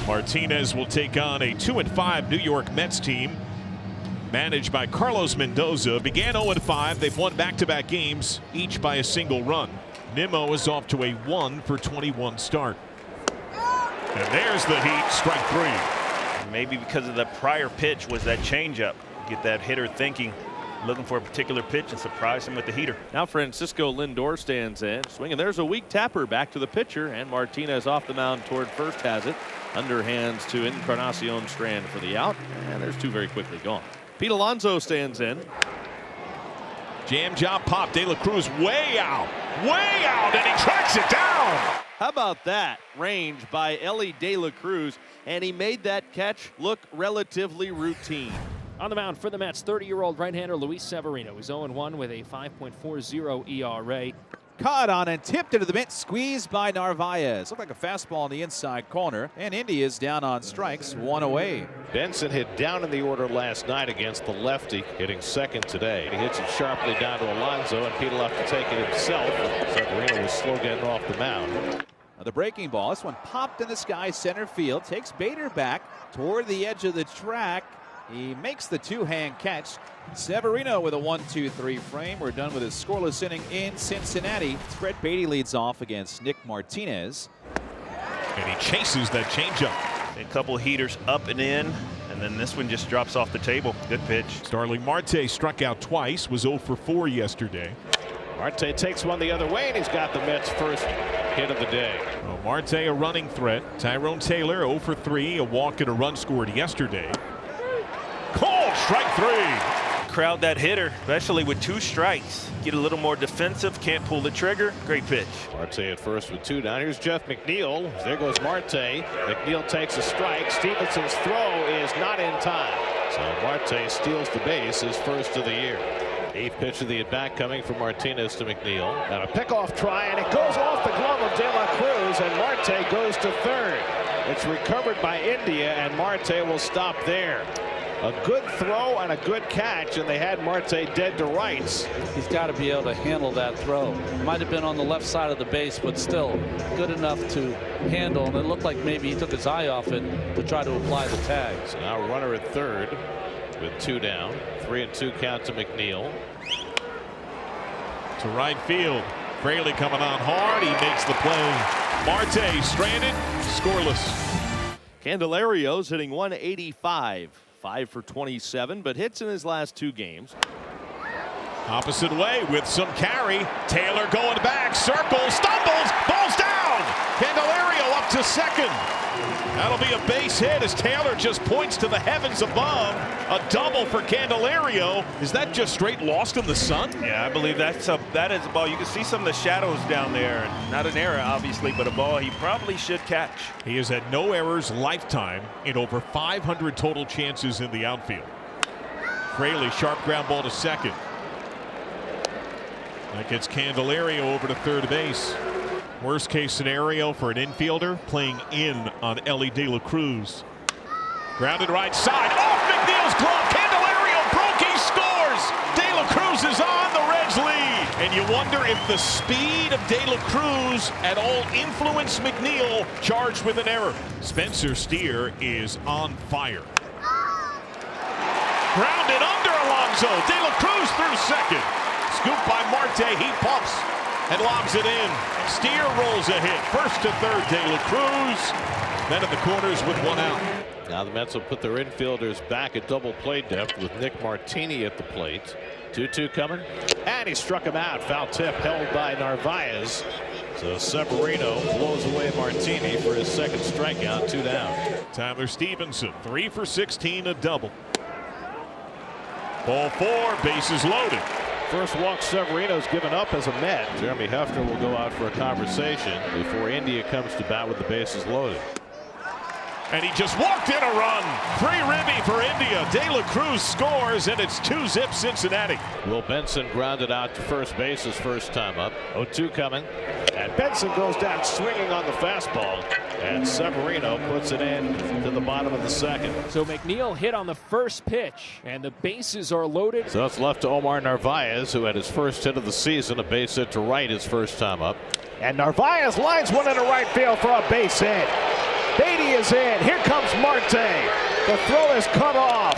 Martinez will take on a 2-5 New York Mets team managed by Carlos Mendoza. Began 0-5. They've won back-to-back games, each by a single run. Nimmo is off to a 1-for-21 start. And there's the heat, strike three. Maybe because of the prior pitch was that changeup. Get that hitter thinking, looking for a particular pitch, and surprise him with the heater. Now Francisco Lindor stands in, swinging. There's a weak tapper back to the pitcher, and Martinez off the mound toward first has it. Underhands to Encarnacion Strand for the out, and there's two very quickly gone. Pete Alonso stands in. Jam job pop. De La Cruz way out, and he tracks it down. How about that range by Elly De La Cruz, and he made that catch look relatively routine. On the mound for the Mets, 30-year-old right-hander Luis Severino. He's 0-1 with a 5.40 ERA. Caught on and tipped into the mitt, squeezed by Narvaez. Looked like a fastball in the inside corner, and India's down on strikes, one away. Benson hit down in the order last night against the lefty, hitting second today. He hits it sharply down to Alonso, and Pete will have to take it himself. Severino was slow getting off the mound. The breaking ball, this one popped in the sky center field, takes Bader back toward the edge of the track. He makes the two-hand catch. Severino with a 1-2-3 frame. We're done with his scoreless inning in Cincinnati. Brett Beatty leads off against Nick Martinez. And he chases that changeup. A couple heaters up and in, and then this one just drops off the table. Good pitch. Starling Marte struck out twice, was 0-for-4 yesterday. Marte takes one the other way, and he's got the Mets' first hit of the day. Well, Marte a running threat. Tyrone Taylor 0-for-3, a walk and a run scored yesterday. Called strike three. Crowd that hitter, especially with two strikes. Get a little more defensive, can't pull the trigger. Great pitch. Marte at first with two down. Here's Jeff McNeil. There goes Marte. McNeil takes a strike. Stevenson's throw is not in time. So Marte steals the base, his first of the year. Eighth pitch of the at-bat coming from Martinez to McNeil. And a pickoff try, and it goes off the glove of De La Cruz, and Marte goes to third. It's recovered by India, and Marte will stop there. A good throw and a good catch, and they had Marte dead to rights. He's got to be able to handle that throw. Might have been on the left side of the base, but still good enough to handle. And it looked like maybe he took his eye off it to try to apply the tag. So now runner at third with two down. 3-2 count to McNeil. To right field. Fraley coming on hard. He makes the play. Marte stranded, scoreless. Candelario's hitting 185. 5 for 27, but hits in his last two games. Opposite way with some carry. Taylor going back, circles, stumbles, ball's down. Candelario up to second. That'll be a base hit as Taylor just points to the heavens above. A double for Candelario. Is that just straight lost in the sun? Yeah, I believe that is a ball. You can see some of the shadows down there. Not an error, obviously, but a ball he probably should catch. He has had no errors lifetime in over 500 total chances in the outfield. Fraley, sharp ground ball to second. That gets Candelario over to third base. Worst case scenario for an infielder, playing in on Elly De La Cruz. Grounded right side, off McNeil's glove. Candelario broke, he scores. De La Cruz is on, the Reds lead. And you wonder if the speed of De La Cruz at all influenced McNeil, charged with an error. Spencer Steer is on fire. Grounded under Alonso. De La Cruz through second. Scoop by Marte, he pumps and lobs it in. Steer rolls a hit. First to third, De La Cruz. Then at the corners with one out. Now the Mets will put their infielders back at double play depth with Nick Martini at the plate. 2-2 coming. And he struck him out. Foul tip held by Narvaez. So Severino blows away Martini for his second strikeout, 2 down. Tyler Stevenson, 3 for 16, a double. Ball 4, bases loaded. First walk Severino's given up as a Met. Jeremy Hefner will go out for a conversation before India comes to bat with the bases loaded. And he just walked in a run. 3 ribby for India. De La Cruz scores, and it's 2-zip Cincinnati. Will Benson grounded out to first base his first time up. 0-2 coming. And Benson goes down swinging on the fastball. And Severino puts it in to the bottom of the second. So McNeil hit on the first pitch, and the bases are loaded. So it's left to Omar Narvaez, who had his first hit of the season, a base hit to right his first time up. And Narvaez lines one into right field for a base hit. Beatty is in. Here comes Marte. The throw is cut off.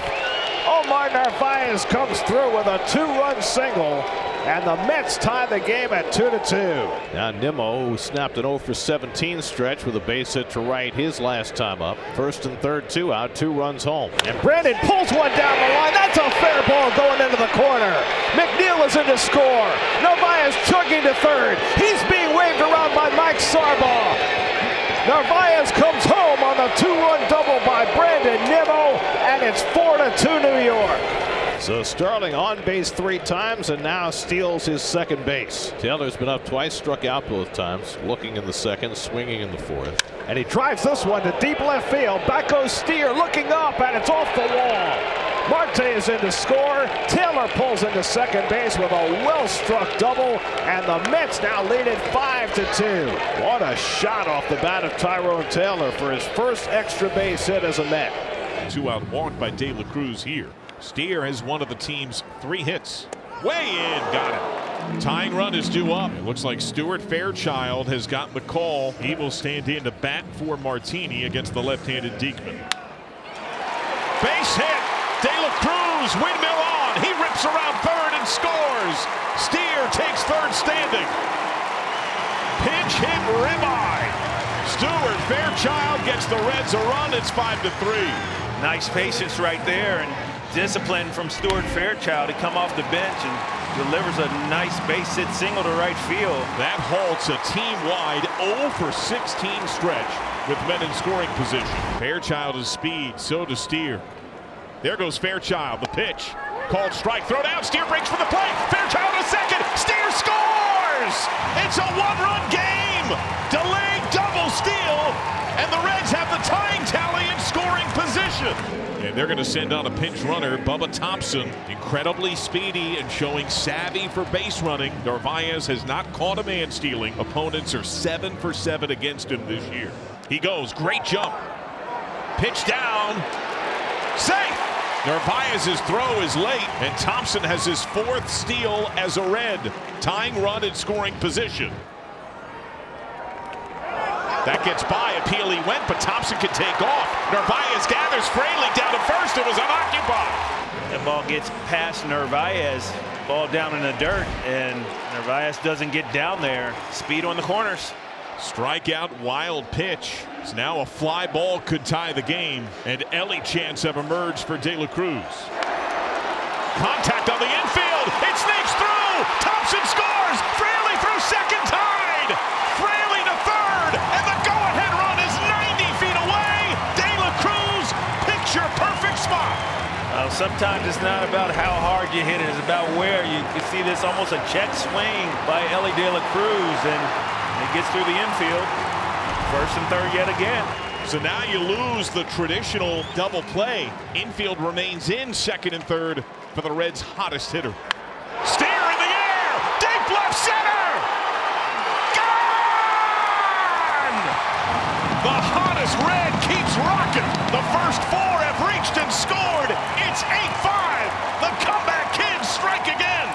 Omar Narvaez comes through with a 2-run single, and the Mets tie the game at 2-2. Now Nimmo, who snapped an 0 for 17 stretch with a base hit to right his last time up. First and third, 2 out, 2 runs home. And Brandon pulls one down the line. That's a fair ball going into the corner. McNeil is in to score. Narvaez chugging to third. He's being waved around by Mike Sarbaugh. Narvaez comes home on the 2-run double by Brandon Nimmo, and it's 4-2 New York. So Starling on base 3 times and now steals his second base. Taylor's been up twice, struck out both times, looking in the second, swinging in the fourth. And he drives this one to deep left field. Back goes Steer, looking up, and it's off the wall. Marte is in to score. Taylor pulls into second base with a well-struck double, and the Mets now lead it 5-2. What a shot off the bat of Tyrone Taylor for his first extra base hit as a Met. 2-out walk by De La Cruz here. Steer has one of the team's 3 hits. Way in, got it. Tying run is due up. It looks like Stuart Fairchild has gotten the call. He will stand in to bat for Martini against the left-handed Diekman. Base hit. De La Cruz, windmill on. He rips around third and scores. Steer takes third standing. Pinch hit ribeye. Stuart Fairchild gets the Reds a run. It's 5-3. Nice patience right there and discipline from Stuart Fairchild to come off the bench and delivers a nice base hit single to right field. That halts a team-wide 0 for 16 stretch with men in scoring position. Fairchild is speed, so does Steer. There goes Fairchild, the pitch. Called strike, throw down, Steer breaks for the play. Fairchild to second, Steer scores! It's a 1-run game! Delayed double steal, and the Reds have the tying tally in scoring position. And they're going to send on a pinch runner, Bubba Thompson. Incredibly speedy and showing savvy for base running. Narvaez has not caught a man stealing. Opponents are 7 for 7 against him this year. He goes, great jump. Pitch down. Safe. Narvaez's throw is late, and Thompson has his 4th steal as a Red. Tying run in scoring position. That gets by. Appeal he went, but Thompson can take off. Narvaez gathers Fraley down to first. It was unoccupied. That ball gets past Narvaez. Ball down in the dirt, and Narvaez doesn't get down there. Speed on the corners. Strikeout, wild pitch. It's now a fly ball could tie the game, and Ellie chants have emerged for De La Cruz. Contact on the infield. It sneaks through. Thompson scores. Fraley through second, tied. Fraley to third, and the go-ahead run is 90 feet away. De La Cruz, picture perfect spot. Sometimes it's not about how hard you hit it. It's about where. You can see this almost a check swing by Ellie De La Cruz, and it gets through the infield. First and third yet again. So now you lose the traditional double play. Infield remains in second and third for the Reds' hottest hitter. Steer in the air! Deep left center! Gone! The hottest Red keeps rocking. The first 4 have reached and scored. It's 8-5. The comeback kids strike again.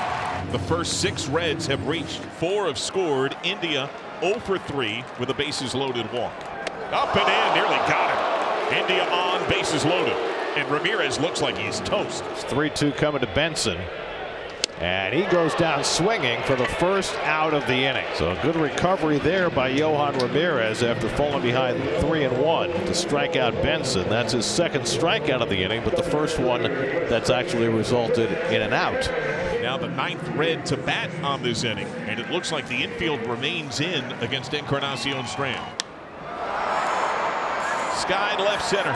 The first 6 Reds have reached. 4 have scored. India 0 for 3 with a bases loaded walk. Up and in, nearly got it. India on, bases loaded. And Ramirez looks like he's toast. It's 3-2 coming to Benson. And he goes down swinging for the first out of the inning. So a good recovery there by Yohan Ramirez after falling behind 3-1 to strike out Benson. That's his second strikeout of the inning, but the first one that's actually resulted in an out. Now the 9th Red to bat on this inning, and it looks like the infield remains in against Encarnacion Strand. Sky left center.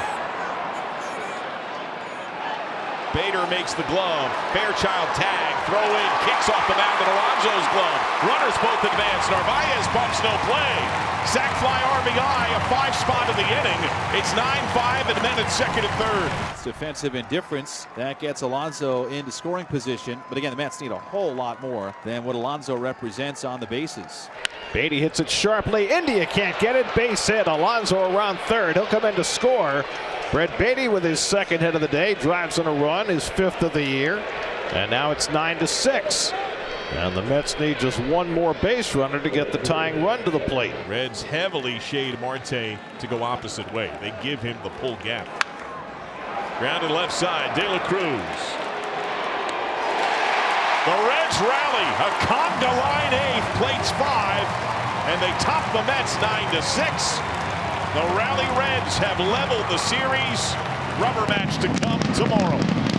Bader makes the glove. Fairchild tag. Throw in. Kicks off the mound in Alonso's glove. Runners both advance. Narvaez bumps, no play. Sac fly RBI. A 5 spot in the inning. It's 9-5 and men at second and third. It's defensive indifference. That gets Alonso into scoring position. But again, the Mets need a whole lot more than what Alonso represents on the bases. Beatty hits it sharply. India can't get it. Base hit. Alonso around third. He'll come in to score. Brett Beatty with his second hit of the day drives in a run, his 5th of the year, and now it's 9-6. And the Mets need just one more base runner to get the tying run to the plate. Reds heavily shade Marte to go opposite way. They give him the pull gap. Grounded left side, De La Cruz. The Reds rally. A conga line eighth, plates 5, and they top the Mets 9-6. The Rally Reds have leveled the series. Rubber match to come tomorrow.